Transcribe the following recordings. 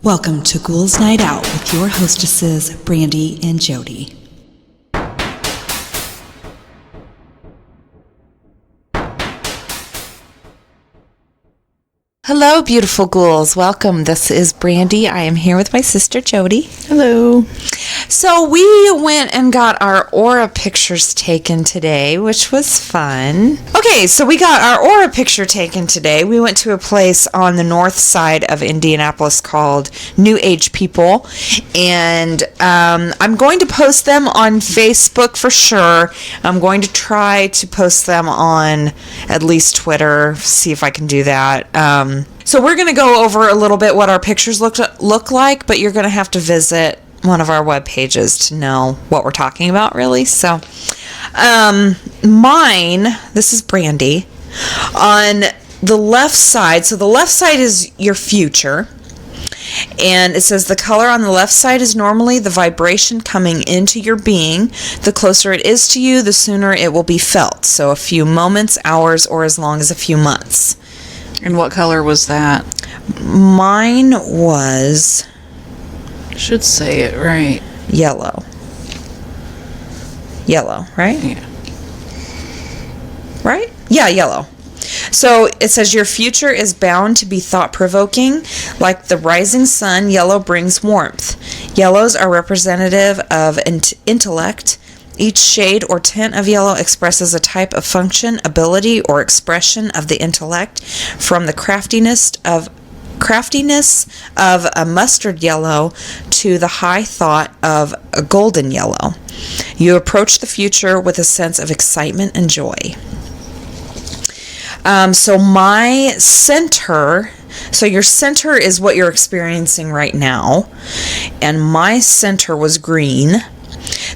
Welcome to Ghouls Night Out with your hostesses, Brandy and Jody. Hello, beautiful ghouls. Welcome. This is Brandy. I am here with my sister, Jody. Hello. So we went and got our aura pictures taken today, which was fun. Okay, so we got our aura picture taken today. We went to a place on the north side of Indianapolis called New Age People, and I'm going to post them on Facebook for sure. I'm going to try to post them on at least Twitter, see if I can do that. So we're going to go over a little bit what our pictures look like, but you're going to have to visit one of our web pages to know what we're talking about, really. So mine, this is Brandy, on the left side. So the left side is your future, and it says the color on the left side is normally the vibration coming into your being. The closer it is to you, the sooner it will be felt. So a few moments, hours, or as long as a few months. And what color was that? Mine was... Should say it right. Yellow. Yellow, right? Yeah. Right? Yeah, yellow. So it says your future is bound to be thought-provoking. Like the rising sun, yellow brings warmth. Yellows are representative of intellect. Each shade or tint of yellow expresses a type of function, ability, or expression of the intellect, from the craftiness of a mustard yellow to the high thought of a golden yellow. You approach the future with a sense of excitement and joy. So my center, so your center is what you're experiencing right now, and my center was green.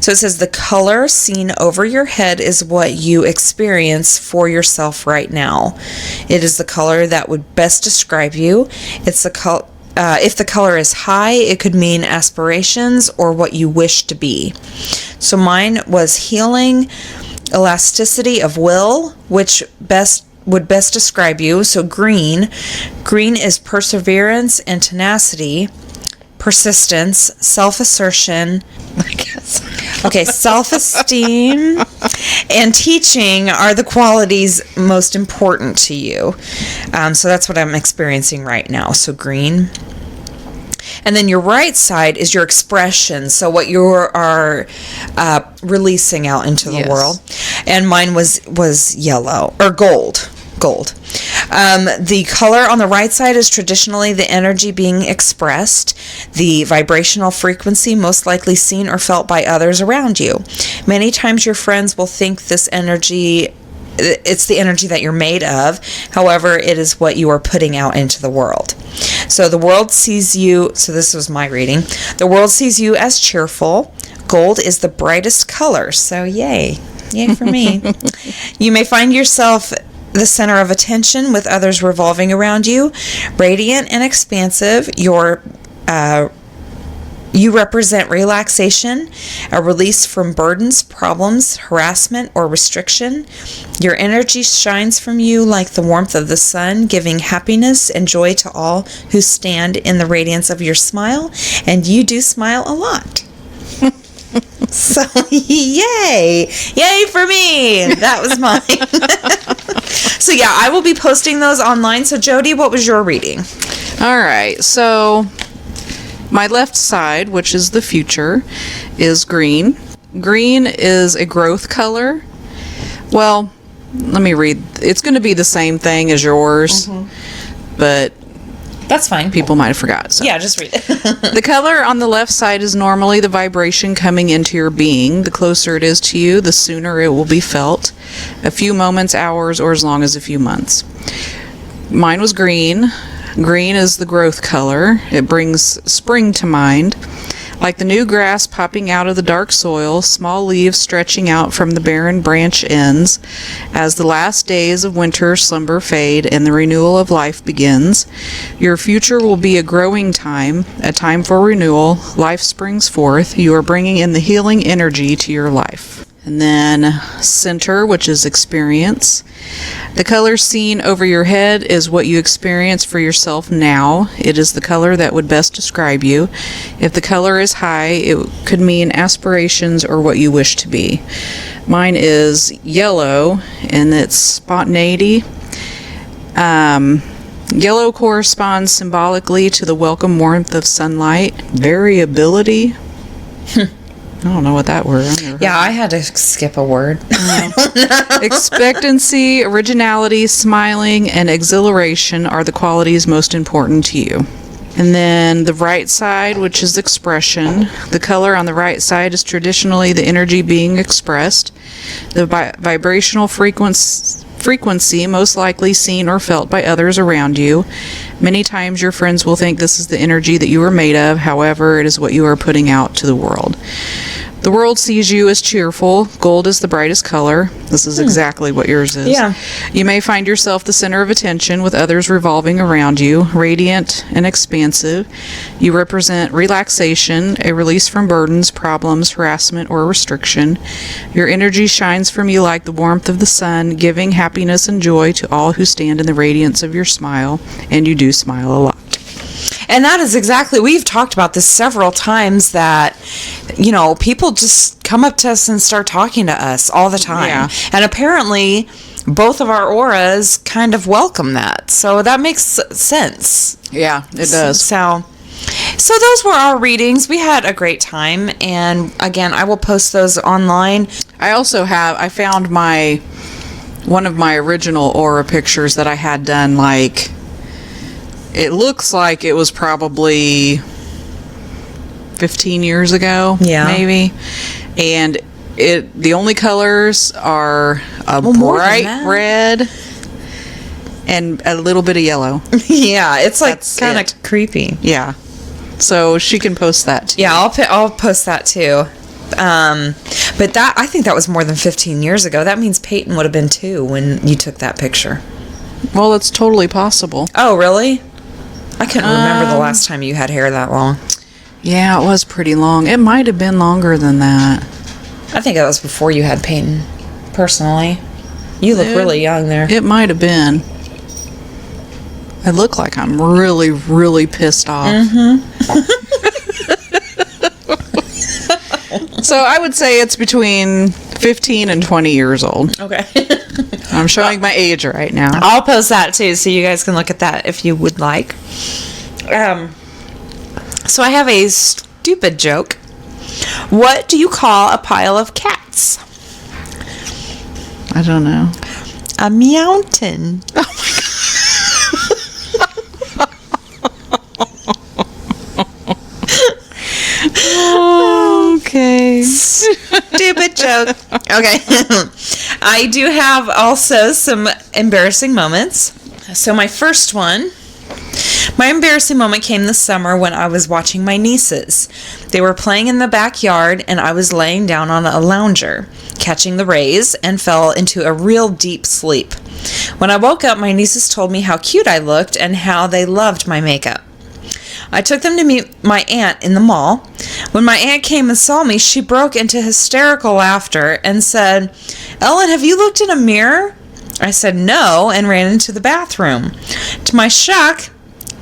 So it says the color seen over your head is what you experience for yourself right now. It is the color that would best describe you. It's the if the color is high, it could mean aspirations or what you wish to be. So mine was healing, elasticity of will, which would best describe you. So green is perseverance and tenacity. Persistence, self-assertion, I guess. Okay, self-esteem and teaching are the qualities most important to you. So that's what I'm experiencing right now. So green. And then your right side is your expression. So what you are releasing out into the world. And mine was yellow or gold. The color on the right side is traditionally the energy being expressed, the vibrational frequency most likely seen or felt by others around you. Many times your friends will think this energy, it's the energy that you're made of. However, it is what you are putting out into the world. So the world sees you, so this was my reading, the world sees you as cheerful. Gold is the brightest color, so yay for me. You may find yourself the center of attention with others revolving around you. Radiant and expansive, you represent relaxation, a release from burdens, problems, harassment, or restriction. Your energy shines from you like the warmth of the sun, giving happiness and joy to all who stand in the radiance of your smile, and you do smile a lot. So, yay for me. That was mine. So, yeah, I will be posting those online. So, Jody, what was your reading? All right. So, my left side, which is the future, is green. Green is a growth color. Well, let me read. It's going to be the same thing as yours, but that's fine. People might have forgot. So. Yeah, just read it. The color on the left side is normally the vibration coming into your being. The closer it is to you, the sooner it will be felt. A few moments, hours, or as long as a few months. Mine was green. Green is the growth color. It brings spring to mind. Like the new grass popping out of the dark soil, small leaves stretching out from the barren branch ends. As the last days of winter slumber fade and the renewal of life begins, your future will be a growing time, a time for renewal. Life springs forth. You are bringing in the healing energy to your life. And then center, which is experience. The color seen over your head is what you experience for yourself now. It is the color that would best describe you. If the color is high, it could mean aspirations or what you wish to be. Mine is yellow, and it's spontaneity. Yellow corresponds symbolically to the welcome warmth of sunlight. Variability. I don't know what that word is. Yeah, I had to skip a word. Expectancy, originality, smiling, and exhilaration are the qualities most important to you. And then the right side, which is expression. The color on the right side is traditionally the energy being expressed. The vibrational frequency most likely seen or felt by others around you. Many times your friends will think this is the energy that you are made of. However, it is what you are putting out to the world. The world sees you as cheerful. Gold is the brightest color. This is exactly what yours is. Yeah. You may find yourself the center of attention with others revolving around you, radiant and expansive. You represent relaxation, a release from burdens, problems, harassment, or restriction. Your energy shines from you like the warmth of the sun, giving happiness and joy to all who stand in the radiance of your smile, and you do smile a lot. And that is exactly, we've talked about this several times, that, people just come up to us and start talking to us all the time. Yeah. And apparently, both of our auras kind of welcome that. So that makes sense. Yeah, it does. So those were our readings. We had a great time. And again, I will post those online. I found one of my original aura pictures that I had done, it looks like it was probably 15 years ago, maybe. And the only colors are a bright red and a little bit of yellow. Yeah, it's kind of creepy. Yeah. So she can post that too. Yeah, I'll post that too. But I think that was more than 15 years ago. That means Peyton would have been 2 when you took that picture. Well, it's totally possible. Oh, really? I couldn't remember the last time you had hair that long. Yeah, it was pretty long. It might have been longer than that. I think that was before you had Peyton, personally. You look really young there. It might have been. I look like I'm really, really pissed off. Mm-hmm. So I would say it's between 15 and 20 years old. Okay. I'm showing my age right now. I'll post that too, so you guys can look at that if you would like. So I have a stupid joke. What do you call a pile of cats? I don't know. A mountain. Oh my God. Okay. Stupid joke. Okay. I do have also some embarrassing moments. So my first one, my embarrassing moment came this summer when I was watching my nieces. They were playing in the backyard and I was laying down on a lounger, catching the rays, and fell into a real deep sleep. When I woke up, my nieces told me how cute I looked and how they loved my makeup. I took them to meet my aunt in the mall. When my aunt came and saw me, she broke into hysterical laughter and said, "Ellen, have you looked in a mirror?" I said no and ran into the bathroom. To my shock,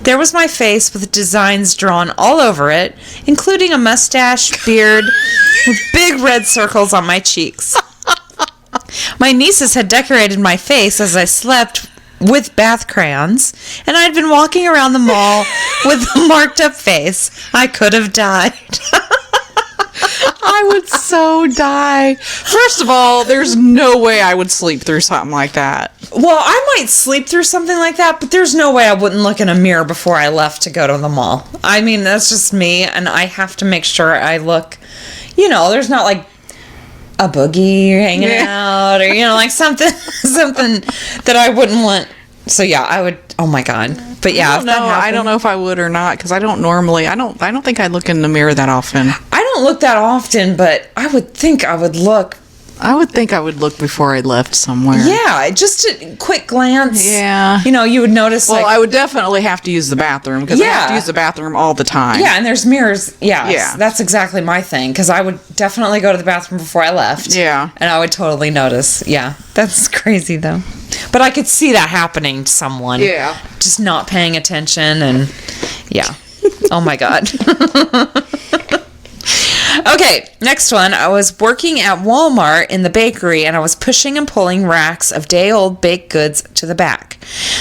there was my face with designs drawn all over it, including a mustache, beard, with big red circles on my cheeks. My nieces had decorated my face as I slept with bath crayons, and I'd been walking around the mall with a marked up face. I could have died. I would so die. First of all, there's no way I would sleep through something like that. Well, I might sleep through something like that, but there's no way I wouldn't look in a mirror before I left to go to the mall. I mean, that's just me, and I have to make sure I look, there's not like a boogie hanging out, or like something that I wouldn't want. So yeah, I would. Oh my God! But yeah, I don't know if I would or not, because I don't normally. I don't think I look in the mirror that often. I don't look that often, but I would think I would look I would think I would look before I left somewhere. Yeah, just a quick glance. Yeah. You know, you would notice. Well, I would definitely have to use the bathroom because I have to use the bathroom all the time. Yeah, and there's mirrors. Yeah. That's exactly my thing because I would definitely go to the bathroom before I left. Yeah. And I would totally notice. Yeah, that's crazy though. But I could see that happening to someone. Yeah. Just not paying attention and yeah. Oh my God. Okay, next one. I was working at Walmart in the bakery and I was pushing and pulling racks of day-old baked goods to the back.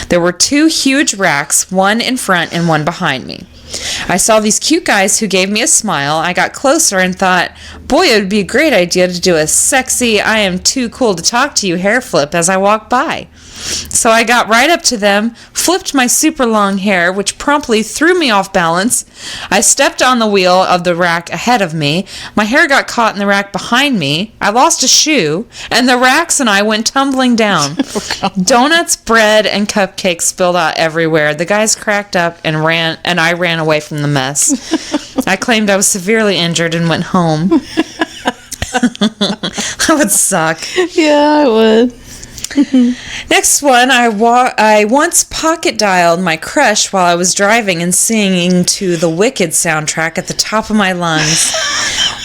There were 2 huge racks, one in front and one behind me. I saw these cute guys who gave me a smile. I got closer and thought, boy, it would be a great idea to do a sexy, I am too cool to talk to you hair flip as I walked by. So I got right up to them, flipped my super long hair, which promptly threw me off balance. I stepped on the wheel of the rack ahead of me. My hair got caught in the rack behind me. I lost a shoe, and the racks and I went tumbling down. Donuts, bread, and cupcakes spilled out everywhere. The guys cracked up and I ran away from the mess. I claimed I was severely injured and went home. That would suck. Yeah, I would. Next one, I once pocket dialed my crush while I was driving and singing to the Wicked soundtrack at the top of my lungs.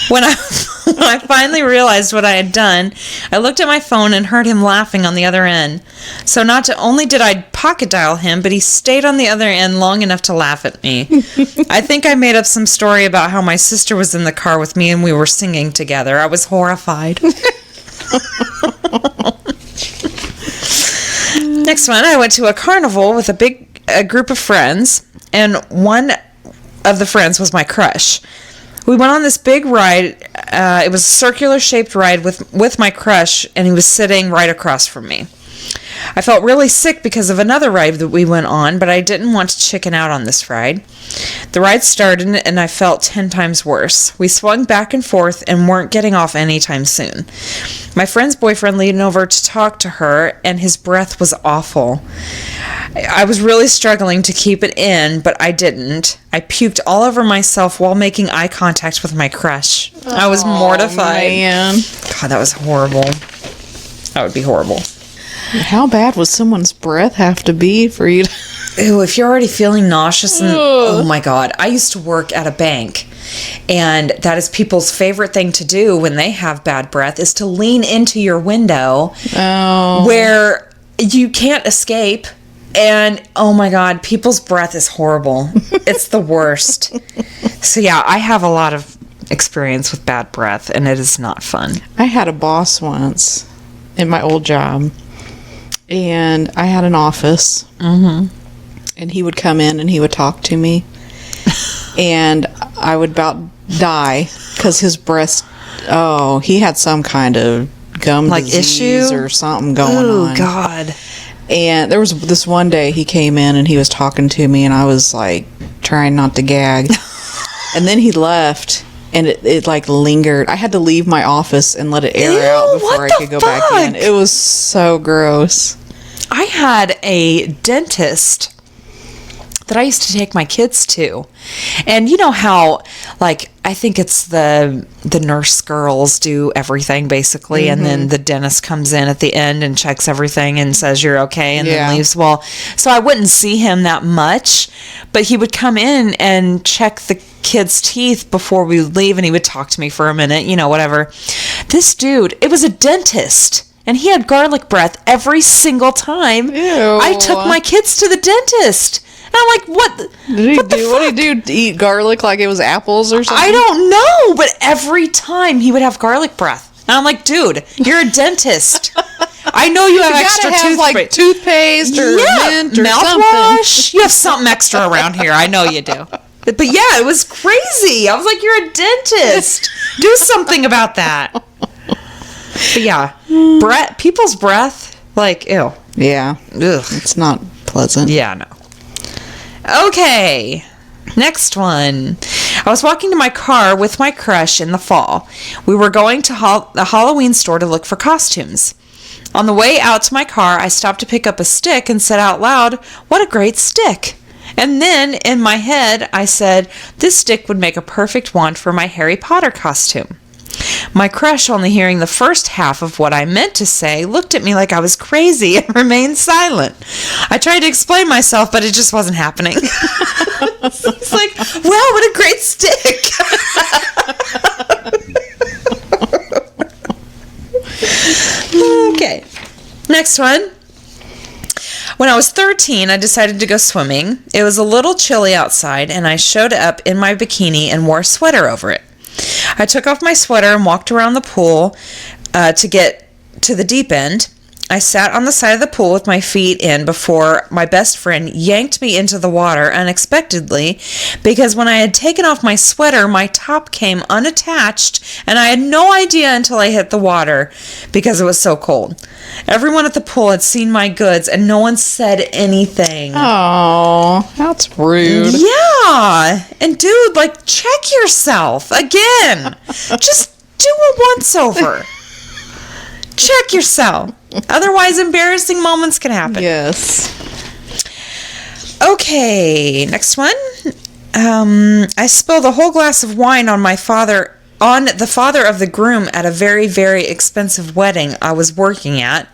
When I finally realized what I had done, I looked at my phone and heard him laughing on the other end. So not only did I pocket dial him, but he stayed on the other end long enough to laugh at me. I think I made up some story about how my sister was in the car with me and we were singing together. I was horrified. Next one, I went to a carnival with a group of friends, and one of the friends was my crush. We went on this big ride. It was a circular-shaped ride with my crush, and he was sitting right across from me. I felt really sick because of another ride that we went on, but I didn't want to chicken out on this ride. The ride started, and I felt 10 times worse. We swung back and forth and weren't getting off anytime soon. My friend's boyfriend leaned over to talk to her, and his breath was awful. I was really struggling to keep it in, but I didn't. I puked all over myself while making eye contact with my crush. I was mortified. Man. God, that was horrible. That would be horrible. How bad would someone's breath have to be for you to... Ew, if you're already feeling nauseous and... Oh my God. I used to work at a bank, and that is people's favorite thing to do when they have bad breath is to lean into your window where you can't escape. And oh my God, people's breath is horrible. It's the worst. So yeah, I have a lot of experience with bad breath, and it is not fun. I had a boss once in my old job, and I had an office, and he would come in and he would talk to me, and I would about die because his breath, he had some kind of gum disease issue or something going on. Oh God. And there was this one day he came in and he was talking to me, and I was like trying not to gag. And then he left, and it like lingered. I had to leave my office and let it air out before I could go back in. It was so gross. I had a dentist that I used to take my kids to. And you know how, like, I think it's the nurse girls do everything, basically, and then the dentist comes in at the end and checks everything and says you're okay and then leaves. Well, so I wouldn't see him that much, but he would come in and check the kids' teeth before we would leave, and he would talk to me for a minute, you know, whatever. This dude, it was a dentist, and he had garlic breath every single time I took my kids to the dentist. And I'm like, what did he do? Eat garlic like it was apples or something? I don't know, but every time he would have garlic breath. And I'm like, dude, you're a dentist. I know you have extra toothpaste. Like toothpaste or mint or mouthwash. You have something extra around here. I know you do. But yeah, it was crazy. I was like, you're a dentist. Do something about that. But yeah, people's breath, like, ew. Yeah. Ugh. It's not pleasant. Yeah, no. Okay, next one. I was walking to my car with my crush in the fall. We were going to the Halloween store to look for costumes. On the way out to my car, I stopped to pick up a stick and said out loud, "What a great stick." And then, in my head, I said, "This stick would make a perfect wand for my Harry Potter costume." My crush, only hearing the first half of what I meant to say, looked at me like I was crazy and remained silent. I tried to explain myself, but it just wasn't happening. It's like, wow, what a great stick. Okay. Next one. When I was 13, I decided to go swimming. It was a little chilly outside, and I showed up in my bikini and wore a sweater over it. I took off my sweater and walked around the pool to get to the deep end. I sat on the side of the pool with my feet in before my best friend yanked me into the water unexpectedly because when I had taken off my sweater, my top came unattached and I had no idea until I hit the water because it was so cold. Everyone at the pool had seen my goods and no one said anything. Oh, that's rude. Yeah. And dude, like, check yourself again. Just do a once over. Check yourself. Otherwise, embarrassing moments can happen. Yes. Okay, next one. I spilled a whole glass of wine on the father of the groom at a very, very expensive wedding I was working at.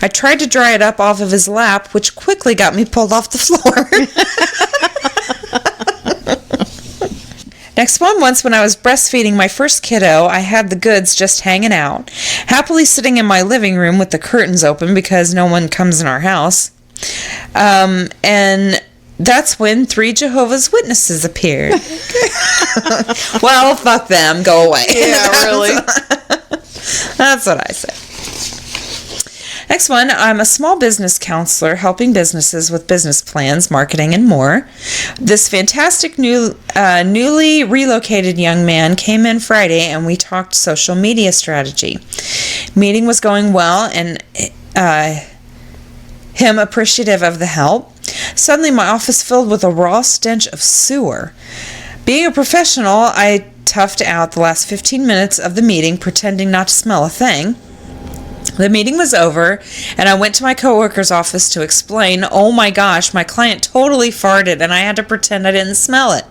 I tried to dry it up off of his lap, which quickly got me pulled off the floor. Next one, once when I was breastfeeding my first kiddo, I had the goods just hanging out, happily sitting in my living room with the curtains open because no one comes in our house. And that's when 3 Jehovah's Witnesses appeared. Well, fuck them. Go away. Yeah, really. That's what I say. Next one, I'm a small business counselor helping businesses with business plans, marketing, and more. This fantastic newly relocated young man came in Friday and we talked social media strategy. Meeting was going well and him appreciative of the help. Suddenly my office filled with a raw stench of sewer. Being a professional, I toughed out the last 15 minutes of the meeting pretending not to smell a thing. The meeting was over, and I went to my coworker's office to explain, oh my gosh, my client totally farted, and I had to pretend I didn't smell it.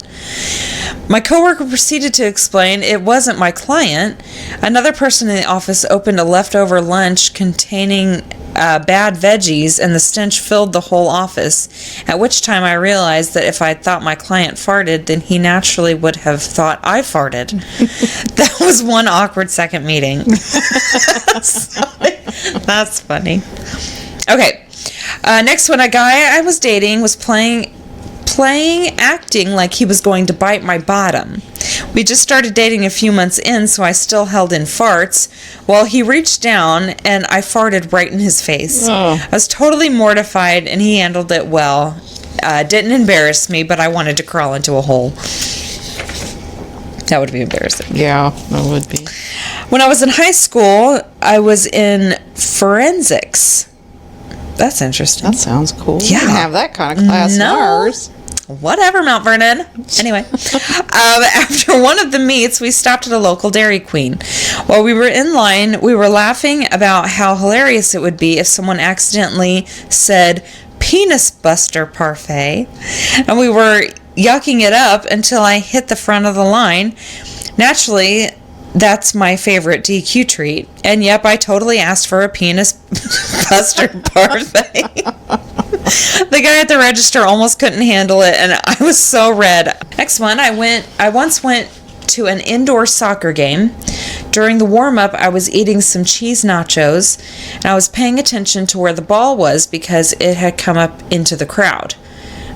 My coworker proceeded to explain it wasn't my client. Another person in the office opened a leftover lunch containing bad veggies, and the stench filled the whole office, at which time I realized that if I thought my client farted, then he naturally would have thought I farted. That was one awkward second meeting. That's funny. Okay. Next one, a guy I was dating was acting like he was going to bite my bottom. We just started dating a few months in, so I still held in farts. Well, he reached down, and I farted right in his face. Oh. I was totally mortified, and he handled it well. Didn't embarrass me, but I wanted to crawl into a hole. That would be embarrassing. Yeah, that would be. When I was in high school, I was in forensics. That's interesting. That sounds cool. Yeah. We didn't have that kind of class in ours. Whatever, Mount Vernon. Anyway, after one of the meets, we stopped at a local Dairy Queen. While we were in line, we were laughing about how hilarious it would be if someone accidentally said penis buster parfait, and we were yucking it up until I hit the front of the line. Naturally, that's my favorite DQ treat, and yep, I totally asked for a penis buster parfait. The guy at the register almost couldn't handle it, and I was so red. Next one, I once went to an indoor soccer game. During the warm-up, I was eating some cheese nachos, and I was paying attention to where the ball was because it had come up into the crowd.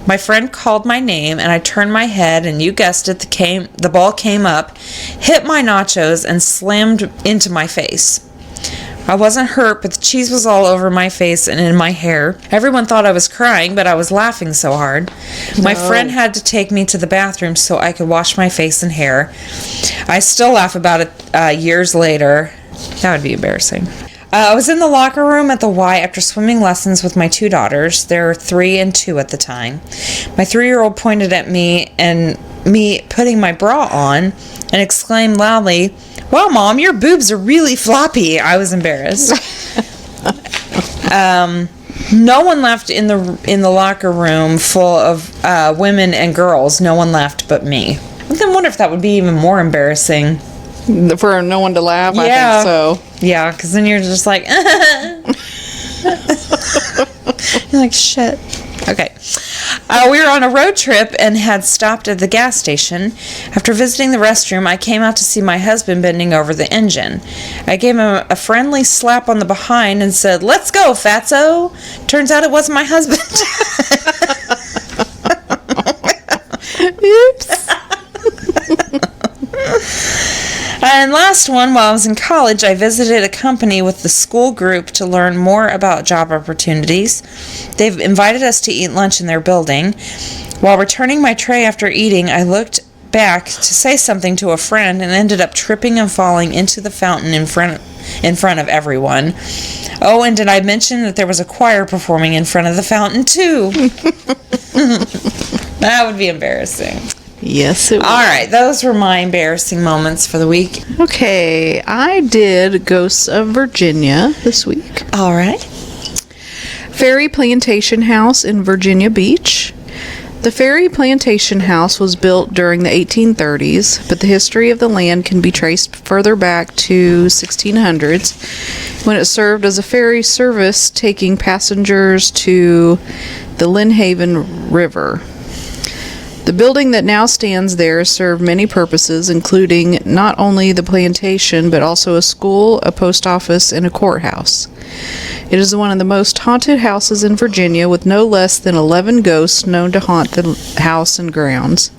My friend called my name, and I turned my head, and you guessed it, the ball came up, hit my nachos, and slammed into my face. I wasn't hurt, but the cheese was all over my face and in my hair. Everyone thought I was crying, but I was laughing so hard. No. My friend had to take me to the bathroom so I could wash my face and hair. I still laugh about it years later. That would be embarrassing. I was in the locker room at the Y after swimming lessons with my 2 daughters. They were 3 and 2 at the time. My 3-year-old pointed at me and me putting my bra on and exclaimed loudly, "Wow, Mom, your boobs are really floppy." I was embarrassed. No one left in the locker room full of women and girls. No one left but me. I wonder if that would be even more embarrassing. For no one to laugh? Yeah. I think so. Yeah, because then you're just like, you're like, shit. Okay. We were on a road trip and had stopped at the gas station. After visiting the restroom, I came out to see my husband bending over the engine. I gave him a friendly slap on the behind and said, "Let's go, fatso." Turns out it wasn't my husband. Oops. And last one, while I was in college, I visited a company with the school group to learn more about job opportunities. They've invited us to eat lunch in their building. While returning my tray after eating, I looked back to say something to a friend and ended up tripping and falling into the fountain in front of everyone. Oh, and did I mention that there was a choir performing in front of the fountain too? That would be embarrassing. Yes, it was. All right, those were my embarrassing moments for the week. Okay, I did Ghosts of Virginia this week. All right. Ferry Plantation House in Virginia Beach. The Ferry Plantation House was built during the 1830s, but the history of the land can be traced further back to 1600s, when it served as a ferry service taking passengers to the Lynnhaven River. The building that now stands there served many purposes, including not only the plantation, but also a school, a post office, and a courthouse. It is one of the most haunted houses in Virginia, with no less than 11 ghosts known to haunt the house and grounds.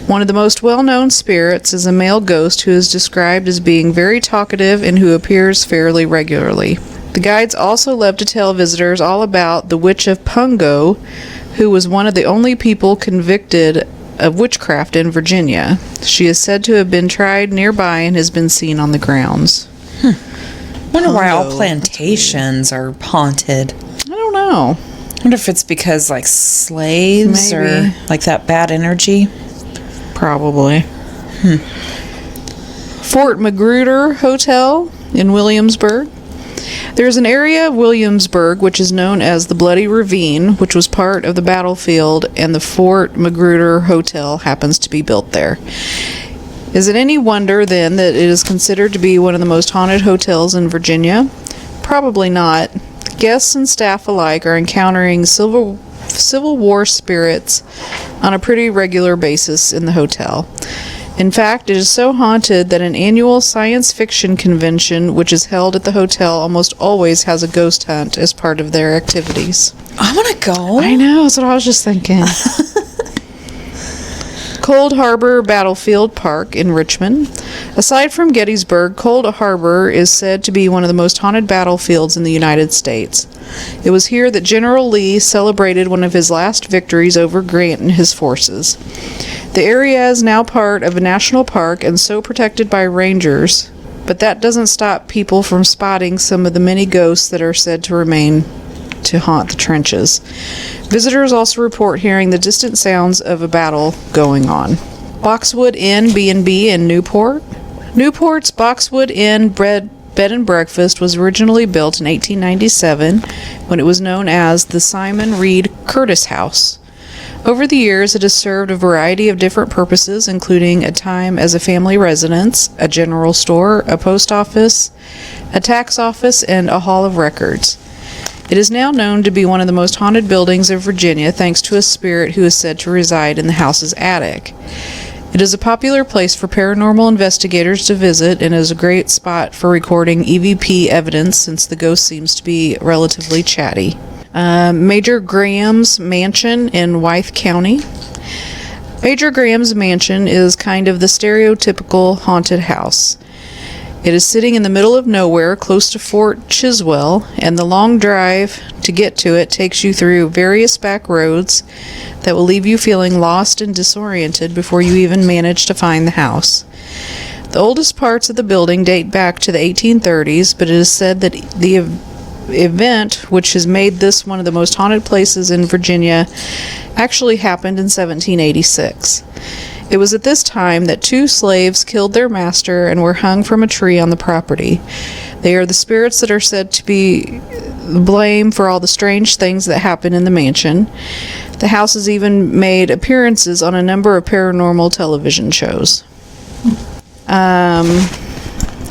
One of the most well-known spirits is a male ghost who is described as being very talkative and who appears fairly regularly. The guides also love to tell visitors all about the Witch of Pungo, who was one of the only people convicted of witchcraft in Virginia. She is said to have been tried nearby and has been seen on the grounds. I wonder why all plantations are haunted. I don't know. I wonder if it's because, like, slaves Maybe. or, like, that bad energy. Probably. Fort Magruder Hotel in Williamsburg. There's an area of Williamsburg which is known as the Bloody Ravine, which was part of the battlefield, and the Fort Magruder Hotel happens to be built there. Is it any wonder, then, that it is considered to be one of the most haunted hotels in Virginia? Probably not. Guests and staff alike are encountering Civil War spirits on a pretty regular basis in the hotel. In fact, it is so haunted that an annual science fiction convention, which is held at the hotel, almost always has a ghost hunt as part of their activities. I want to go. I know, that's what I was just thinking. Cold Harbor Battlefield Park in Richmond. Aside from Gettysburg, Cold Harbor is said to be one of the most haunted battlefields in the United States. It was here that General Lee celebrated one of his last victories over Grant and his forces. The area is now part of a national park and so protected by rangers, but that doesn't stop people from spotting some of the many ghosts that are said to remain to haunt the trenches. Visitors also report hearing the distant sounds of a battle going on. Boxwood Inn B&B in Newport. Newport's Boxwood Inn Bed and Breakfast was originally built in 1897 when it was known as the Simon Reed Curtis House. Over the years, it has served a variety of different purposes, including a time as a family residence, a general store, a post office, a tax office, and a hall of records. It is now known to be one of the most haunted buildings of Virginia, thanks to a spirit who is said to reside in the house's attic. It is a popular place for paranormal investigators to visit and is a great spot for recording EVP evidence, since the ghost seems to be relatively chatty. Major Graham's Mansion in Wythe County. Major Graham's Mansion is kind of the stereotypical haunted house. It is sitting in the middle of nowhere, close to Fort Chiswell, and the long drive to get to it takes you through various back roads that will leave you feeling lost and disoriented before you even manage to find the house. The oldest parts of the building date back to the 1830s, but it is said that the event which has made this one of the most haunted places in Virginia actually happened in 1786. It was at this time that 2 slaves killed their master and were hung from a tree on the property. They are the spirits that are said to be blame for all the strange things that happen in the mansion. The house has even made appearances on a number of paranormal television shows.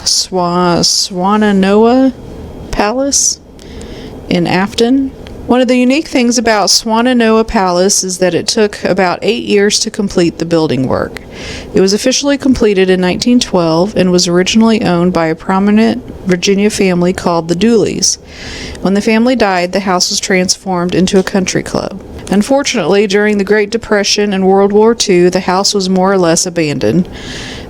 Swannanoa Palace in Afton. One of the unique things about Swannanoa Palace is that it took about 8 years to complete the building work. It was officially completed in 1912 and was originally owned by a prominent Virginia family called the Dooleys. When the family died, the house was transformed into a country club. Unfortunately, during the Great Depression and World War II, the house was more or less abandoned.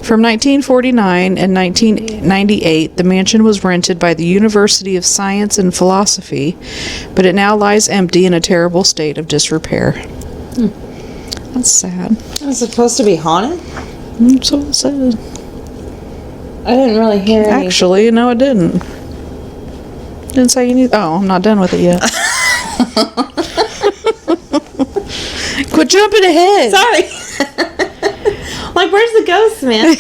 From 1949 and 1998, the mansion was rented by the University of Science and Philosophy, but it now lies empty in a terrible state of disrepair. That's sad. Was it supposed to be haunted? That's what it said. I didn't really hear any. Actually, no, it didn't. Didn't say you need. Oh, I'm not done with it yet. Quit jumping ahead. Sorry. Like, where's the ghost, man?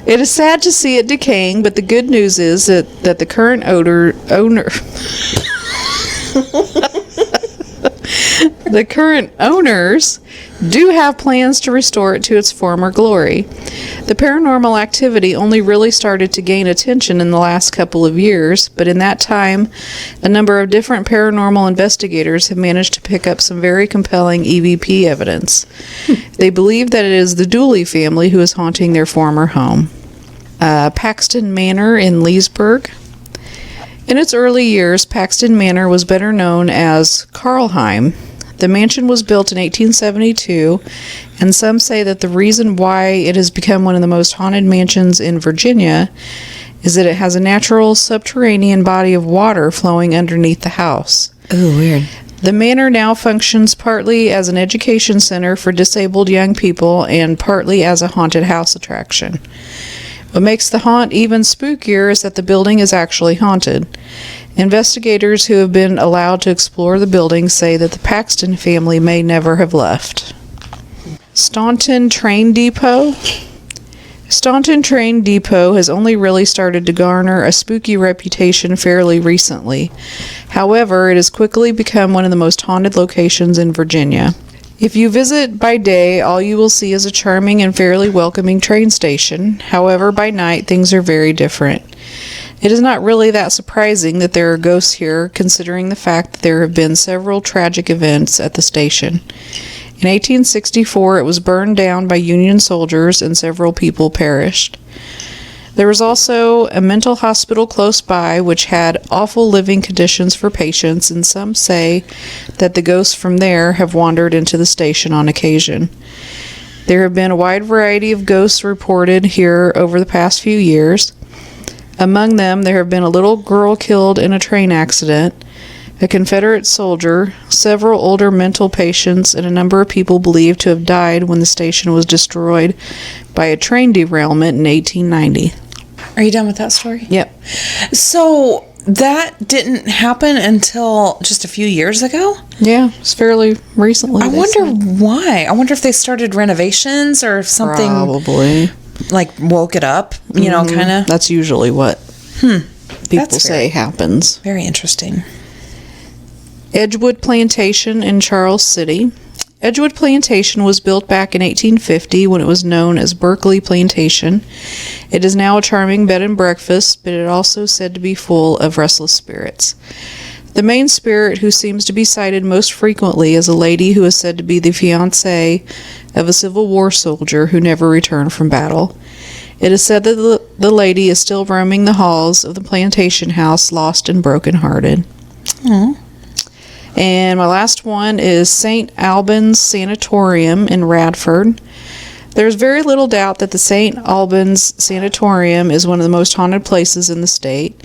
It is sad to see it decaying, but the good news is that the current owner the current owners do have plans to restore it to its former glory. The paranormal activity only really started to gain attention in the last couple of years, but in that time, a number of different paranormal investigators have managed to pick up some very compelling EVP evidence. They believe that it is the Dooley family who is haunting their former home. Paxton Manor in Leesburg. In its early years, Paxton Manor was better known as Carlheim. The mansion was built in 1872, and some say that the reason why it has become one of the most haunted mansions in Virginia is that it has a natural subterranean body of water flowing underneath the house. Oh, weird. The manor now functions partly as an education center for disabled young people and partly as a haunted house attraction. What makes the haunt even spookier is that the building is actually haunted. Investigators who have been allowed to explore the building say that the Paxton family may never have left. Staunton Train Depot. Staunton Train Depot has only really started to garner a spooky reputation fairly recently. However, it has quickly become one of the most haunted locations in Virginia. If you visit by day, all you will see is a charming and fairly welcoming train station. However, by night, things are very different. It is not really that surprising that there are ghosts here, considering the fact that there have been several tragic events at the station. In 1864, it was burned down by Union soldiers and several people perished. There was also a mental hospital close by which had awful living conditions for patients, and some say that the ghosts from there have wandered into the station on occasion. There have been a wide variety of ghosts reported here over the past few years. Among them, there have been a little girl killed in a train accident, a Confederate soldier, several older mental patients, and a number of people believed to have died when the station was destroyed by a train derailment in 1890. Are you done with that story? Yep. So that didn't happen until just a few years ago? Yeah, it's fairly recently. I wonder why. I wonder if they started renovations or if something probably like woke it up, you know, kind of. That's usually what people say happens. Very interesting. Edgewood Plantation in Charles City. Edgewood Plantation was built back in 1850 when it was known as Berkeley Plantation. It is now a charming bed and breakfast, but it also said to be full of restless spirits. The main spirit who seems to be cited most frequently is a lady who is said to be the fiancée of a Civil War soldier who never returned from battle. It is said that the lady is still roaming the halls of the plantation house, lost and broken-hearted. And my last one is St. Albans Sanatorium in Radford. There's very little doubt that the St. Albans Sanatorium is one of the most haunted places in the state.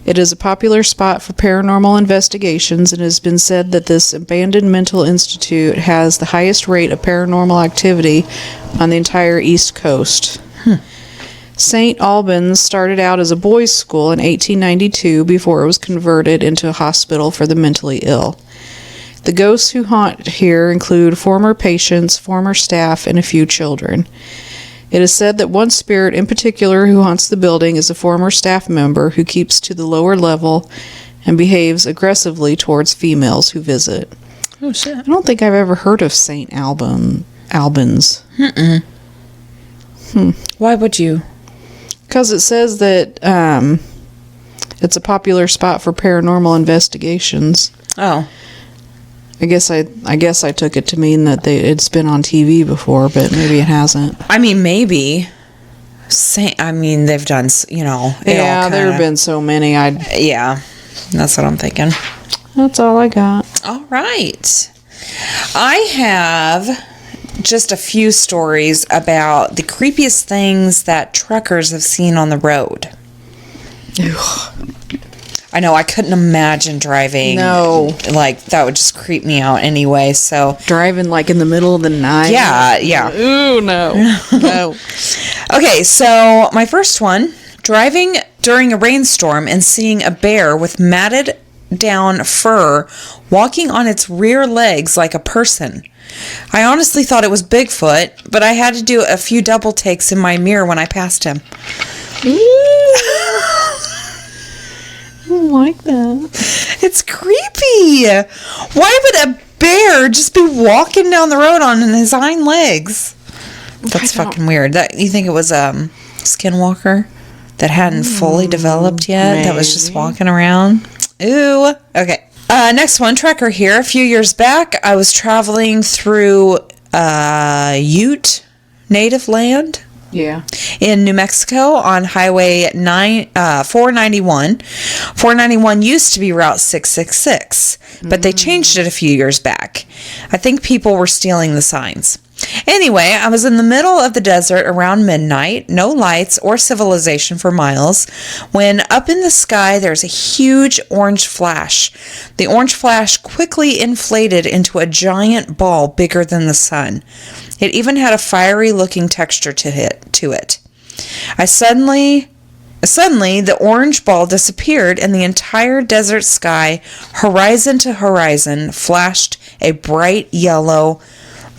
It is a popular spot for paranormal investigations, and it has been said that this abandoned mental institute has the highest rate of paranormal activity on the entire East Coast. St. Albans started out as a boys' school in 1892 before it was converted into a hospital for the mentally ill. The ghosts who haunt here include former patients, former staff, and a few children. It is said that one spirit in particular who haunts the building is a former staff member who keeps to the lower level and behaves aggressively towards females who visit. Oh, shit. I don't think I've ever heard of St. Albans. Why would you? Because it says that it's a popular spot for paranormal investigations. Oh. I guess I took it to mean that it's been on TV before, but maybe it hasn't. I mean, maybe. They've done, Yeah, there have been so many. Yeah, that's what I'm thinking. That's all I got. All right. I have just a few stories about the creepiest things that truckers have seen on the road. I know, I couldn't imagine driving. No. Like, that would just creep me out anyway, so. Driving, like, in the middle of the night? Yeah. Ooh, no. No. Okay, so my first one, driving during a rainstorm and seeing a bear with matted down fur walking on its rear legs like a person. I honestly thought it was Bigfoot, but I had to do a few double takes in my mirror when I passed him. I don't like that. It's creepy. Why would a bear just be walking down the road on his hind legs? That's fucking weird. You think it was a skinwalker that hadn't fully developed yet? Maybe. That was just walking around? Ooh. Okay. Next one, trucker here. A few years back, I was traveling through Ute native land. Yeah. In New Mexico on Highway 491. 491 used to be Route 666, but they changed it a few years back. I think people were stealing the signs. Anyway, I was in the middle of the desert around midnight, no lights or civilization for miles, when up in the sky there's a huge orange flash. The orange flash quickly inflated into a giant ball bigger than the sun. It even had a fiery looking texture to it. Suddenly the orange ball disappeared and the entire desert sky, horizon to horizon, flashed a bright yellow,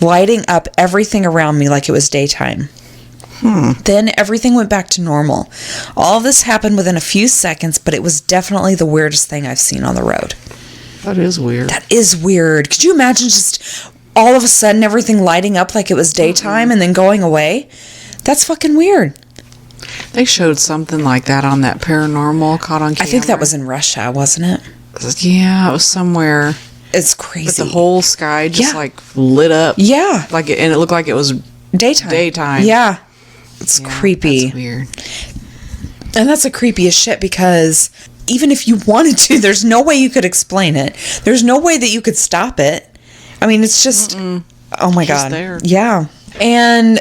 lighting up everything around me like it was daytime. Then everything went back to normal. All of this happened within a few seconds, but it was definitely the weirdest thing I've seen on the road. That is weird. That is weird. Could you imagine just all of a sudden everything lighting up like it was daytime and then going away? That's fucking weird. They showed something like that on that paranormal caught on camera. I think that was in Russia, wasn't it? Yeah, it was somewhere. It's crazy. But the whole sky just like lit up. Yeah. And it looked like it was daytime. Yeah. It's creepy. That's weird. And that's the creepiest shit because even if you wanted to, there's no way you could explain it. There's no way that you could stop it. I mean, it's just, oh my God. There. Yeah. And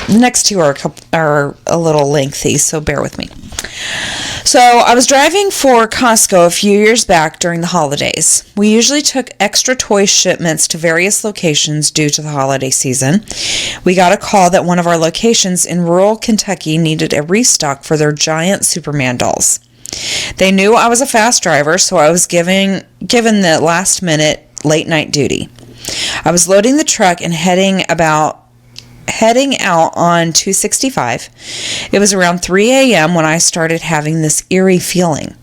the next two are a little lengthy, so bear with me. So I was driving for Costco a few years back during the holidays. We usually took extra toy shipments to various locations due to the holiday season. We got a call that one of our locations in rural Kentucky needed a restock for their giant Superman dolls. They knew I was a fast driver, so I was given the last minute late night duty. I was loading the truck and heading out on 265. It was around 3 a.m. when I started having this eerie feeling.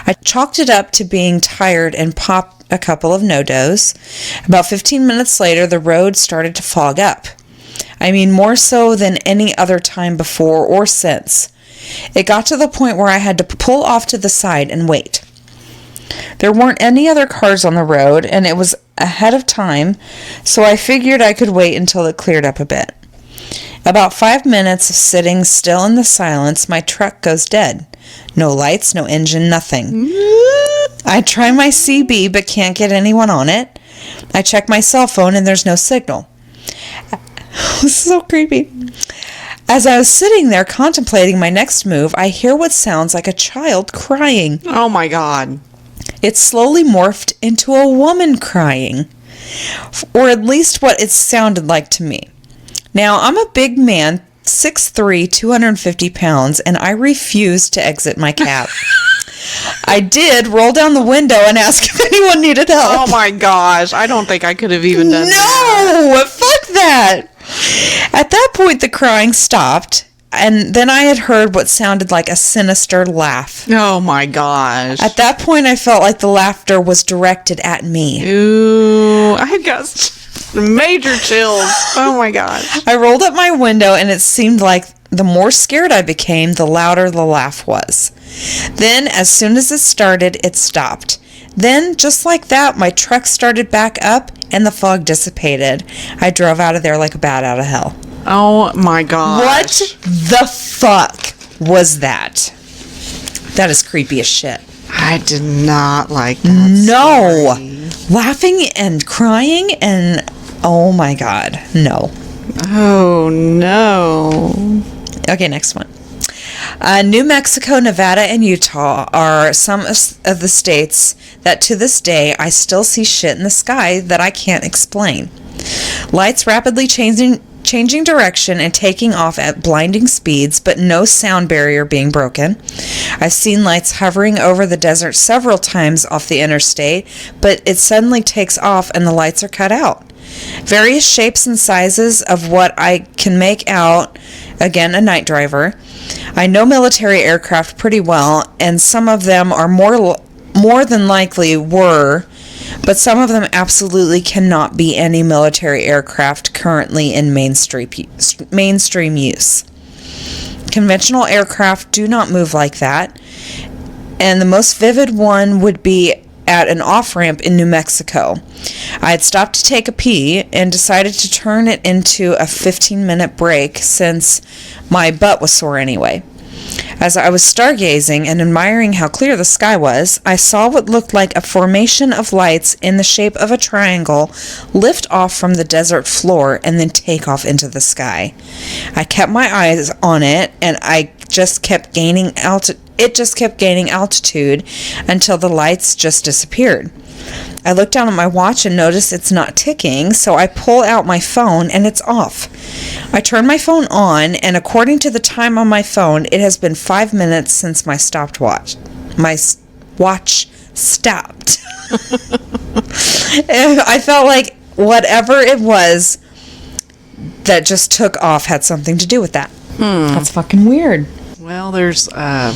I chalked it up to being tired and popped a couple of no-dos. About 15 minutes later, the road started to fog up. I mean, more so than any other time before or since. It got to the point where I had to pull off to the side and wait. There weren't any other cars on the road, and it was ahead of time, so I figured I could wait until it cleared up a bit. About 5 minutes of sitting still in the silence, my truck goes dead. No lights, no engine, nothing. I try my CB, but can't get anyone on it. I check my cell phone, and there's no signal. This is so creepy. As I was sitting there contemplating my next move, I hear what sounds like a child crying. Oh my God. It slowly morphed into a woman crying, or at least what it sounded like to me. Now, I'm a big man, 6'3", 250 pounds, and I refused to exit my cab. I did roll down the window and ask if anyone needed help. Oh my gosh, I don't think I could have even done that. No, fuck that. At that point, the crying stopped, and then I had heard what sounded like a sinister laugh. Oh my gosh. At that point, I felt like the laughter was directed at me. Ooh, I got... Major chills. Oh my gosh. I rolled up my window, and it seemed like the more scared I became, the louder the laugh was. Then, as soon as it started, it stopped. Then, just like that, my truck started back up, and the fog dissipated. I drove out of there like a bat out of hell. Oh my gosh. What the fuck was that? That is creepy as shit. I did not like that. No. Story. Laughing and crying and oh my god. No. Oh no. Okay, next one. New Mexico, Nevada, and Utah are some of the states that to this day I still see shit in the sky that I can't explain. Lights rapidly changing direction and taking off at blinding speeds, but no sound barrier being broken. I've seen lights hovering over the desert several times off the interstate, but it suddenly takes off and the lights are cut out. Various shapes and sizes of what I can make out, again, a night driver. I know military aircraft pretty well, and some of them are more than likely were, but some of them absolutely cannot be any military aircraft currently in mainstream use. Conventional aircraft do not move like that, and the most vivid one would be at an off-ramp in New Mexico. I had stopped to take a pee and decided to turn it into a 15-minute break since my butt was sore anyway. As I was stargazing and admiring how clear the sky was, I saw what looked like a formation of lights in the shape of a triangle lift off from the desert floor and then take off into the sky. I kept my eyes on it, and it just kept gaining altitude until the lights just disappeared. I look down at my watch and notice it's not ticking, so I pull out my phone and it's off. I turn my phone on, and according to the time on my phone, it has been 5 minutes since my watch stopped. I felt like whatever it was that just took off had something to do with that. That's fucking weird. Well, there's time...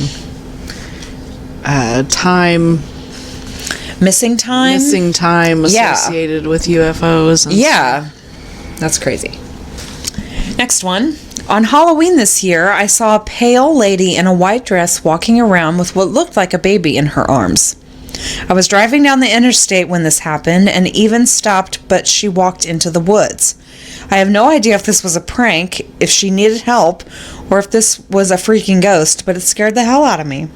Missing time associated with UFOs. Yeah. That's crazy. Next one. On Halloween this year, I saw a pale lady in a white dress walking around with what looked like a baby in her arms. I was driving down the interstate when this happened and even stopped, but she walked into the woods. I have no idea if this was a prank, if she needed help, or if this was a freaking ghost, but it scared the hell out of me.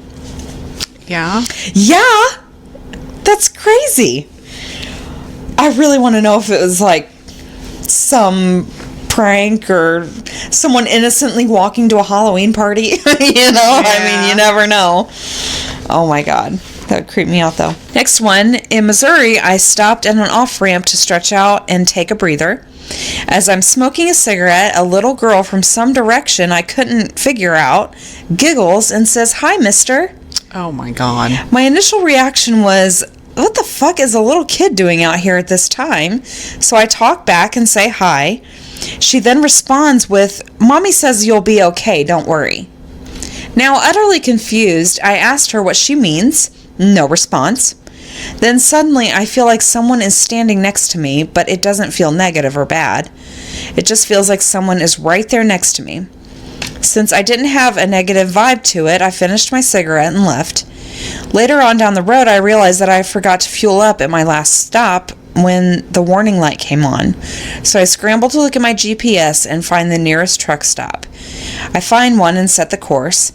Yeah? Yeah! That's crazy. I really want to know if it was like some prank or someone innocently walking to a Halloween party. Yeah. I mean, you never know. Oh my god. That would creep me out though. Next one. In Missouri, I stopped at an off-ramp to stretch out and take a breather. As I'm smoking a cigarette, a little girl from some direction I couldn't figure out giggles and says, "Hi, mister." Oh my god. My initial reaction was, what the fuck is a little kid doing out here at this time? So I talk back and say hi. She then responds with, "Mommy says you'll be okay, don't worry." Now, utterly confused, I asked her what she means. No response. Then suddenly I feel like someone is standing next to me, but it doesn't feel negative or bad. It just feels like someone is right there next to me. Since I didn't have a negative vibe to it, I finished my cigarette and left. Later on down the road, I realized that I forgot to fuel up at my last stop when the warning light came on. So I scrambled to look at my GPS and find the nearest truck stop. I find one and set the course.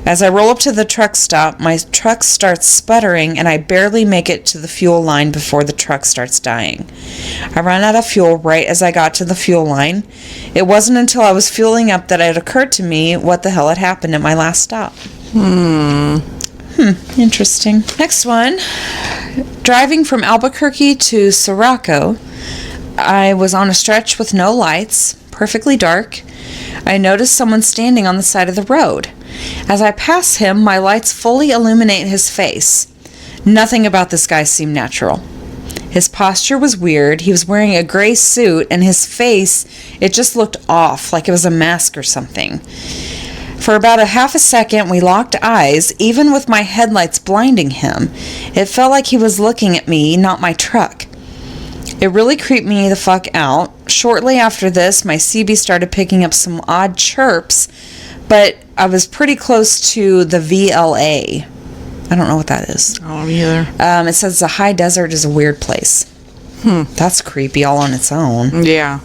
As I roll up to the truck stop, my truck starts sputtering and I barely make it to the fuel line before the truck starts dying. I ran out of fuel right as I got to the fuel line. It wasn't until I was fueling up that it occurred to me what the hell had happened at my last stop. Interesting. Next one. Driving from Albuquerque to Sirocco, I was on a stretch with no lights, perfectly dark. I noticed someone standing on the side of the road. As I pass him, my lights fully illuminate his face. Nothing about this guy seemed natural. His posture was weird. He was wearing a gray suit, and his face, it just looked off, like it was a mask or something. For about a half a second, we locked eyes, even with my headlights blinding him. It felt like he was looking at me, not my truck. It really creeped me the fuck out. Shortly after this, my CB started picking up some odd chirps, but I was pretty close to the VLA. I don't know what that is. I don't either. It says the high desert is a weird place. That's creepy all on its own. Yeah.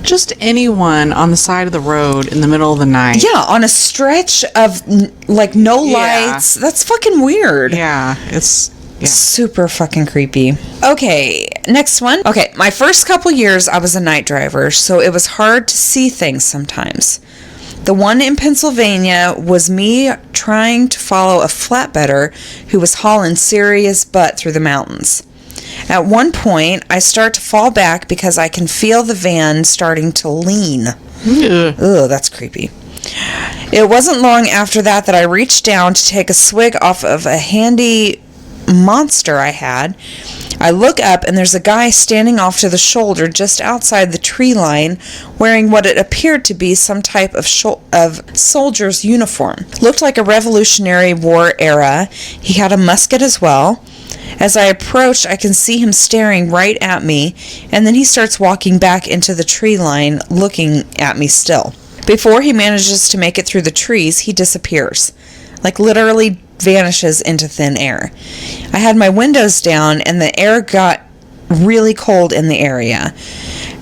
Just anyone on the side of the road in the middle of the night. Yeah, on a stretch of no lights. That's fucking weird. Yeah, it's super fucking creepy. Okay, next one. Okay, my first couple years I was a night driver, so it was hard to see things sometimes. The one in Pennsylvania was me trying to follow a flatbedder who was hauling serious butt through the mountains. At one point, I start to fall back because I can feel the van starting to lean. Ugh, that's creepy. It wasn't long after that I reached down to take a swig off of a handy monster I had. I look up and there's a guy standing off to the shoulder just outside the tree line wearing what it appeared to be some type of soldier's uniform. Looked like a Revolutionary War era. He had a musket as well. As I approached, I can see him staring right at me, and then he starts walking back into the tree line, looking at me still. Before he manages to make it through the trees, he disappears. Literally vanishes into thin air. I had my windows down, and the air got really cold in the area.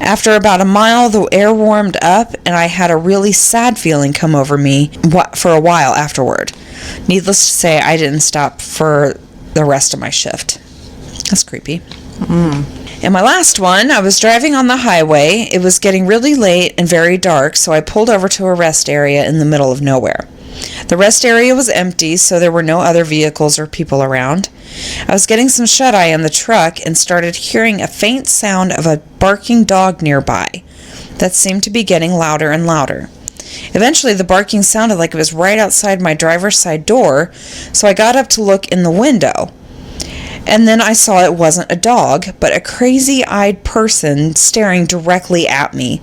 After about a mile, the air warmed up, and I had a really sad feeling come over me for a while afterward. Needless to say, I didn't stop for the rest of my shift. That's creepy. And my last one, I was driving on the highway. It was getting really late and very dark, so I pulled over to a rest area in the middle of nowhere. The rest area was empty, so there were no other vehicles or people around. I was getting some shut-eye in the truck and started hearing a faint sound of a barking dog nearby that seemed to be getting louder and louder. Eventually, the barking sounded like it was right outside my driver's side door, so I got up to look in the window. And then I saw it wasn't a dog, but a crazy-eyed person staring directly at me.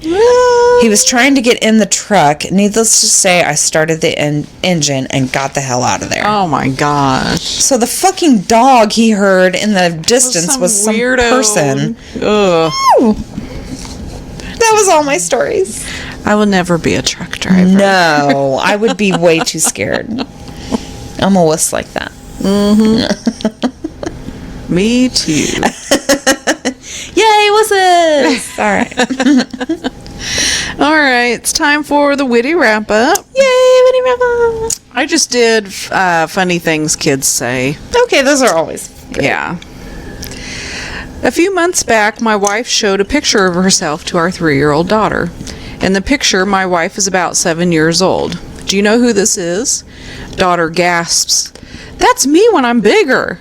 He was trying to get in the truck. Needless to say, I started the engine and got the hell out of there. Oh my gosh. So the fucking dog he heard in the distance was some weirdo person. Ugh. That was all my stories. I will never be a truck driver. No, I would be way too scared. I'm a wuss like that. Me too. Yay, wusses! All right. All right, it's time for the witty wrap up. Yay, witty wrap up. I just did funny things kids say. Okay, those are always great. Yeah. A few months back, my wife showed a picture of herself to our 3-year-old daughter. In the picture, my wife is about 7 years old. Do you know who this is? Daughter gasps, "That's me when I'm bigger."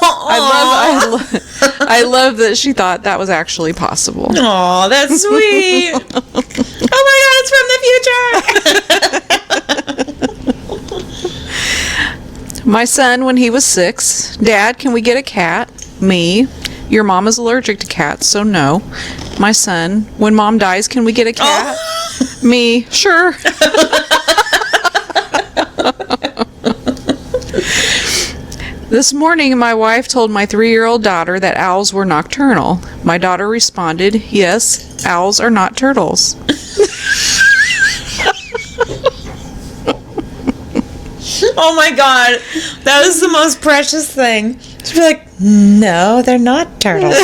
I love that she thought that was actually possible. Aw, that's sweet. Oh my God, it's from the future. My son, when he was 6, "Dad, can we get a cat?" Me, "Your mom is allergic to cats, so no." My son, "When mom dies, can we get a cat?" Me, "Sure." This morning, my wife told my 3-year-old daughter that owls were nocturnal. My daughter responded, "Yes, owls are not turtles." Oh my God, that was the most precious thing. To be like, no, they're not turtles.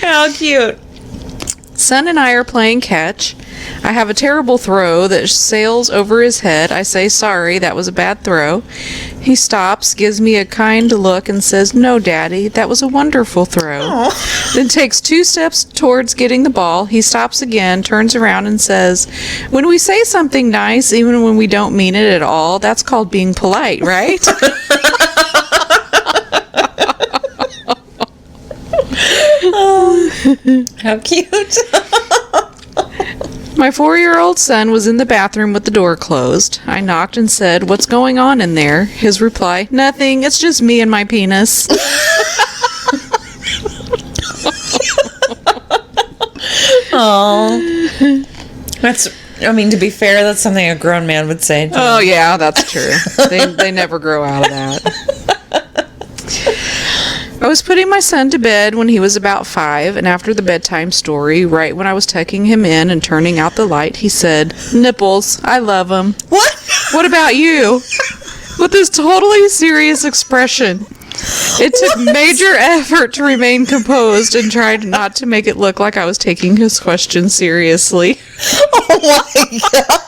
How cute. Son and I are playing catch. I have a terrible throw that sails over his head. I say, "Sorry, that was a bad throw." He stops, gives me a kind look, and says, "No, Daddy, that was a wonderful throw." Then takes 2 steps towards getting the ball. He stops again, turns around, and says, "When we say something nice, even when we don't mean it at all, that's called being polite, right?" How cute. My 4-year-old son was in the bathroom with the door closed. I knocked and said, "What's going on in there?" His reply, "Nothing, it's just me and my penis." Oh, that's. I mean, to be fair, that's something a grown man would say. Oh yeah, that's true. They never grow out of that. I was putting my son to bed when he was about 5, and after the bedtime story, right when I was tucking him in and turning out the light, he said, "Nipples, I love them." What? What about you? With this totally serious expression. It took major effort to remain composed and tried not to make it look like I was taking his question seriously. Oh my god.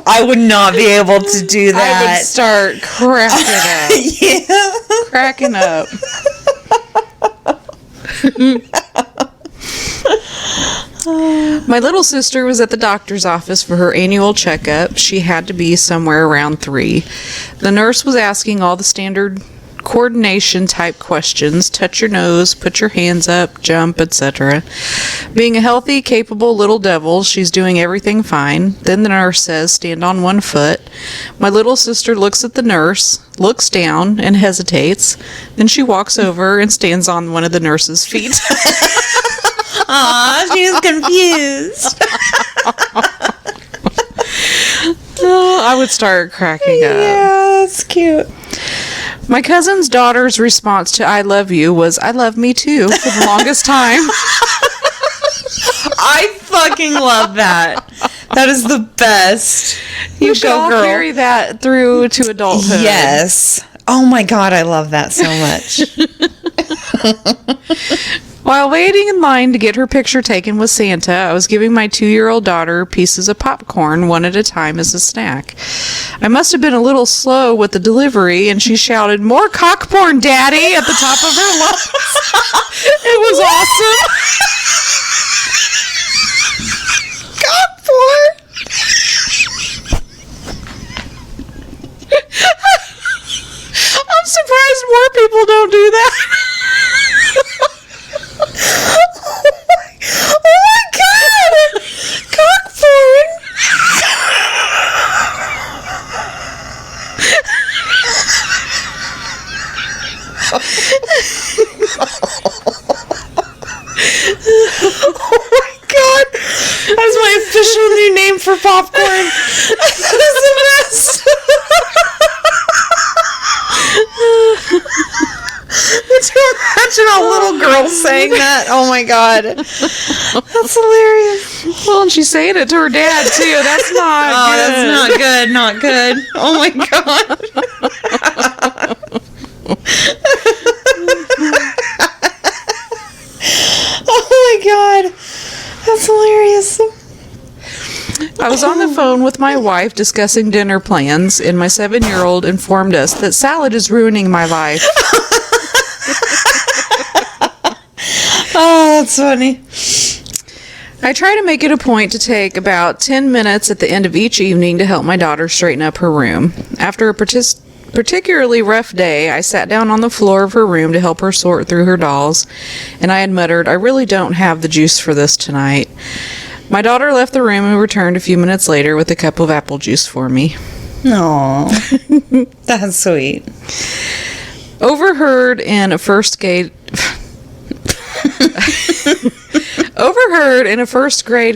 I would not be able to do that. I would start cracking up. Yeah. Cracking up. My little sister was at the doctor's office for her annual checkup. She had to be somewhere around 3. The nurse was asking all the standard coordination type questions: touch your nose, put your hands up, jump, etc. Being a healthy, capable little devil, she's doing everything fine. Then the nurse says, "Stand on one foot." My little sister looks at the nurse, looks down, and hesitates. Then she walks over and stands on one of the nurse's feet. Aw, she's confused. I would start cracking up. Yeah, that's cute. My cousin's daughter's response to "I love you" was "I love me too" for the longest time. I fucking love that. That is the best. You should all carry that through to adulthood. Yes. Oh my god, I love that so much. While waiting in line to get her picture taken with Santa, I was giving my 2-year-old daughter pieces of popcorn one at a time as a snack. I must have been a little slow with the delivery, and she shouted, "More Cockporn, Daddy!" at the top of her lungs. It was awesome. Cockporn! I'm surprised more people don't do that. Oh my god! Cockporn! Oh my god! That's my official new name for popcorn. That is the best. Could you imagine a little girl saying that? Oh my god. That's hilarious. Well, and she's saying it to her dad, too. That's not Oh, good. that's not good. Not good. Oh my god. Oh my god. That's hilarious. I was on the phone with my wife discussing dinner plans, and my 7-year-old informed us that salad is ruining my life. Oh, that's funny. I try to make it a point to take about 10 minutes at the end of each evening to help my daughter straighten up her room. After a particularly rough day, I sat down on the floor of her room to help her sort through her dolls, and I had muttered, "I really don't have the juice for this tonight." My daughter left the room and returned a few minutes later with a cup of apple juice for me. No, that's sweet. Overheard in a first grade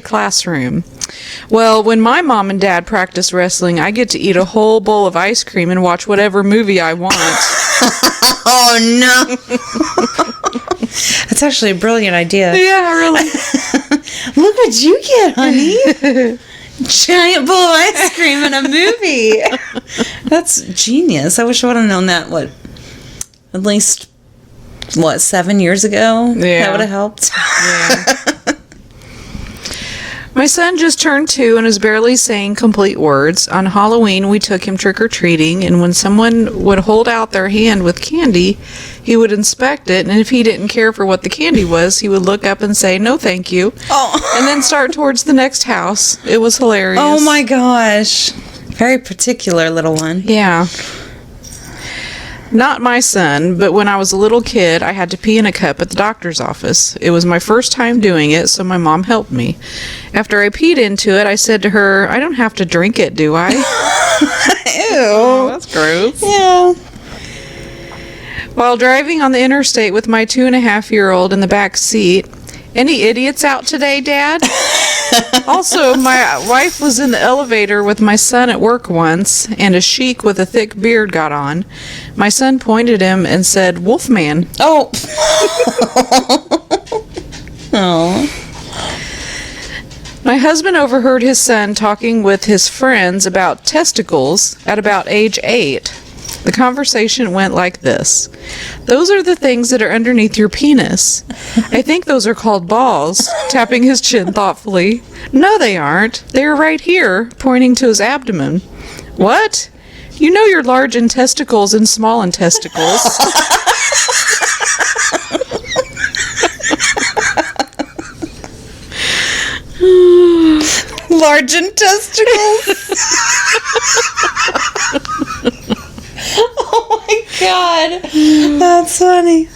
classroom. Well, when my mom and dad practice wrestling, I get to eat a whole bowl of ice cream and watch whatever movie I want. Oh no. That's actually a brilliant idea. Yeah, really. Look what you get, honey. Giant bowl of ice cream in a movie. That's genius. I wish I would have known that, at least 7 years ago? Yeah. That would have helped. Yeah. My son just turned 2 and is barely saying complete words. On Halloween, we took him trick-or-treating, and when someone would hold out their hand with candy, he would inspect it, and if he didn't care for what the candy was, he would look up and say, "No, thank you," and then start towards the next house. It was hilarious. Oh my gosh. Very particular little one. Yeah. Not my son, but when I was a little kid, I had to pee in a cup at the doctor's office. It was my first time doing it, so my mom helped me. After I peed into it, I said to her, "I don't have to drink it, do I?" Ew. Oh, that's gross. Yeah. While driving on the interstate with my 2.5-year-old in the back seat, Any idiots out today, Dad? Also, my wife was in the elevator with my son at work once, and a sheik with a thick beard got on. My son pointed him and said, "Wolfman." Oh. Oh. My husband overheard his son talking with his friends about testicles at about age 8. The conversation went like this. "Those are the things that are underneath your penis. I think those are called balls," tapping his chin thoughtfully. "No, they aren't. They are right here," pointing to his abdomen. "What? You know your large intesticles and small intesticles." Large intesticles. Oh my God. That's funny.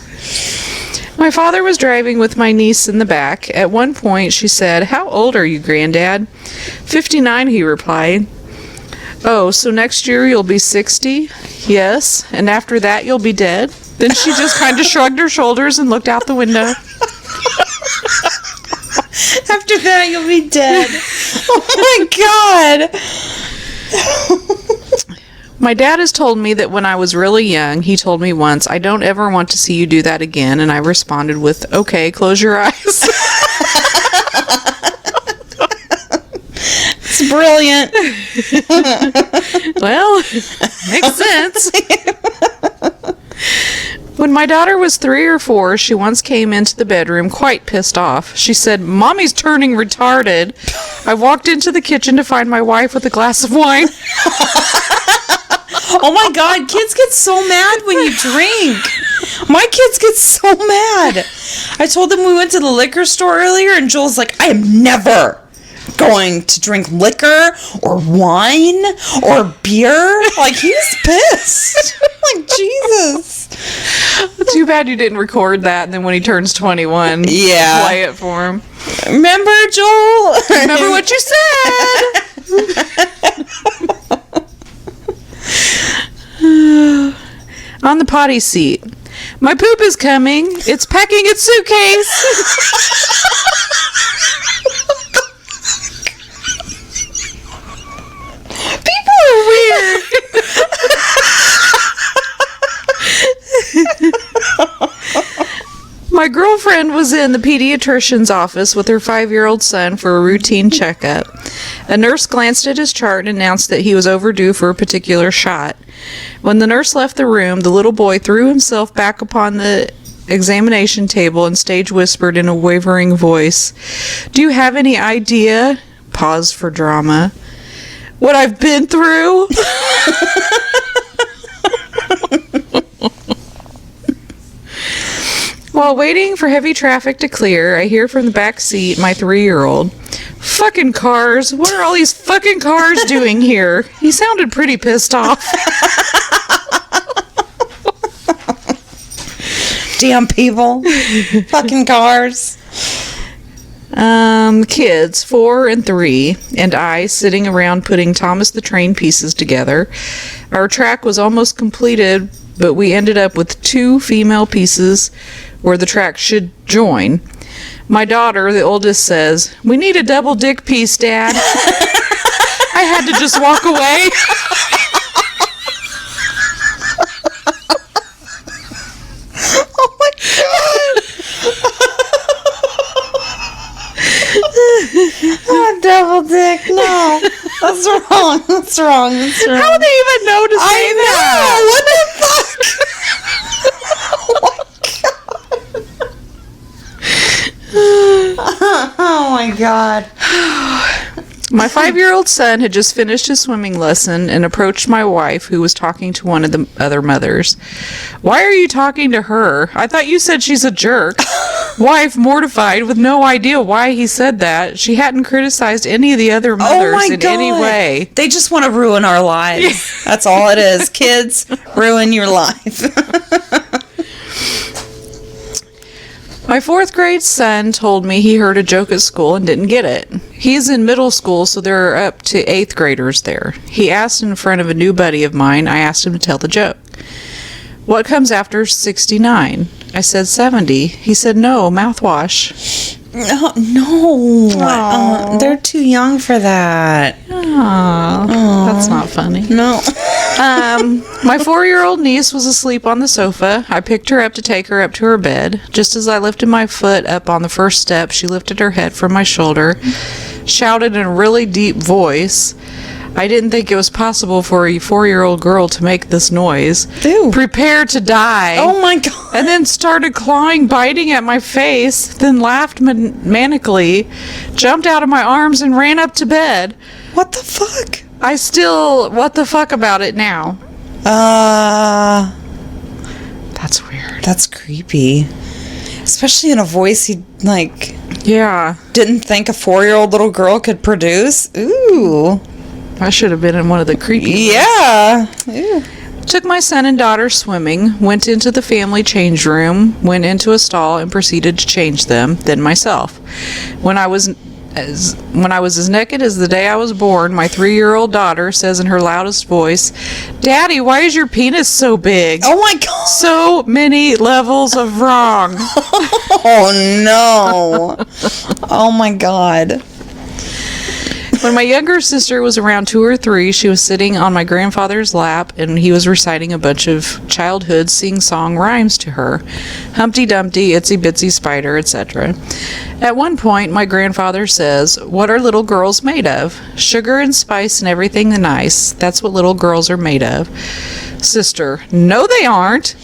My father was driving with my niece in the back. At one point, she said, "How old are you, Granddad?" 59, he replied. "Oh, so next year you'll be 60? "Yes. And after that you'll be dead?" Then she just kind of shrugged her shoulders and looked out the window. After that, you'll be dead. Oh my God. My dad has told me that when I was really young, he told me once, "I don't ever want to see you do that again." And I responded with, "Okay, close your eyes." It's brilliant. Well, makes sense. When my daughter was 3 or 4, she once came into the bedroom quite pissed off. She said, "Mommy's turning retarded." I walked into the kitchen to find my wife with a glass of wine. Oh my God, kids get so mad when you drink. My kids get so mad. I told them we went to the liquor store earlier, and Joel's like, "I am never going to drink liquor or wine or beer." Like, he's pissed. Like, Jesus. Too bad you didn't record that, and then when he turns 21, Yeah. play it for him. Remember, Joel? Remember what you said? On the potty seat. "My poop is coming. It's packing its suitcase." People are weird. My girlfriend was in the pediatrician's office with her 5-year-old son for a routine checkup. A nurse glanced at his chart and announced that he was overdue for a particular shot. When the nurse left the room, the little boy threw himself back upon the examination table and stage whispered in a wavering voice, "Do you have any idea," pause for drama, "what I've been through?" While waiting for heavy traffic to clear, I hear from the back seat my 3-year-old, "Fucking cars! What are all these fucking cars doing here?" He sounded pretty pissed off. Damn people. Fucking cars. Kids, 4 and 3, and I sitting around putting Thomas the Train pieces together. Our track was almost completed, but we ended up with 2 female pieces where the track should join. My daughter, the oldest, says, "We need a double dick piece, Dad." I had to just walk away. Oh my God. Oh, double dick. No. That's wrong. That's wrong. That's wrong. How would they even know to say that? What the fuck? Oh my God. My 5-year-old son had just finished his swimming lesson and approached my wife, who was talking to one of the other mothers. "Why are you talking to her? I thought you said she's a jerk." Wife, mortified, with no idea why he said that. She hadn't criticized any of the other mothers in any way. They just want to ruin our lives. That's all it is. Kids, ruin your life. My 4th grade son told me he heard a joke at school and didn't get it. He's in middle school, so there are up to 8th graders there. He asked in front of a new buddy of mine. I asked him to tell the joke. "What comes after 69? I said 70. He said, "No, mouthwash." No. They're too young for that. That's not funny. No. My 4-year-old niece was asleep on the sofa. I picked her up to take her up to her bed. Just as I lifted my foot up on the first step, she lifted her head from my shoulder, shouted in a really deep voice. I didn't think it was possible for a 4-year-old girl to make this noise. Ew. Prepare to die. Oh my God. And then started clawing, biting at my face, then laughed manically, jumped out of my arms, and ran up to bed. What the fuck? I still, what the fuck about it now? That's weird. That's creepy. Especially in a voice he, like, Yeah. didn't think a 4-year-old little girl could produce. Ooh. I should have been in one of the creepy ones. Yeah. Ew. Took my son and daughter swimming, went into the family change room, went into a stall, and proceeded to change them, then myself. When I was as naked as the day I was born, my 3-year-old daughter says in her loudest voice, "Daddy, why is your penis so big?" Oh my God. So many levels of wrong. Oh no. Oh my God. When my younger sister was around 2 or 3, she was sitting on my grandfather's lap, and he was reciting a bunch of childhood sing-song rhymes to her. Humpty Dumpty, Itsy Bitsy Spider, etc. At one point, my grandfather says, "What are little girls made of? Sugar and spice and everything nice. That's what little girls are made of." Sister, "No, they aren't."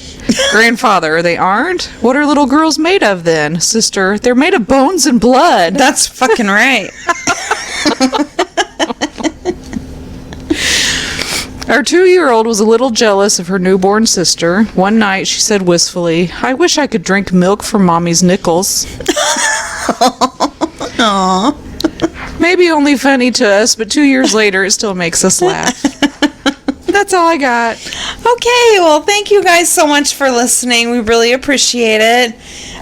Grandfather, "They aren't? What are little girls made of then?" Sister, "They're made of bones and blood." That's fucking right. Our 2-year-old was a little jealous of her newborn sister. One night she said wistfully, "I wish I could drink milk from Mommy's nickels." Aw. Maybe only funny to us, but 2 years later it still makes us laugh. That's all I got. Okay, well, thank you guys so much for listening. We really appreciate it.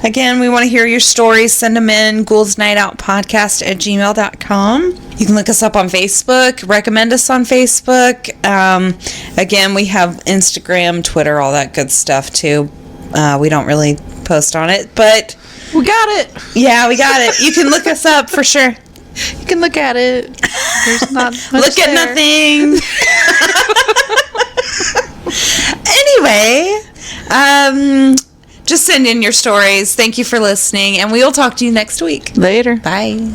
Again, we want to hear your stories. Send them in, ghoulsnightoutpodcast@gmail.com. You can look us up on Facebook. Recommend us on Facebook. Again, we have Instagram, Twitter, all that good stuff, too. We don't really post on it, but... We got it. Yeah, we got it. You can look us up for sure. You can look at it. There's not much Look at there. nothing. Anyway, just send in your stories. Thank you for listening, and we'll talk to you next week. Later. Bye.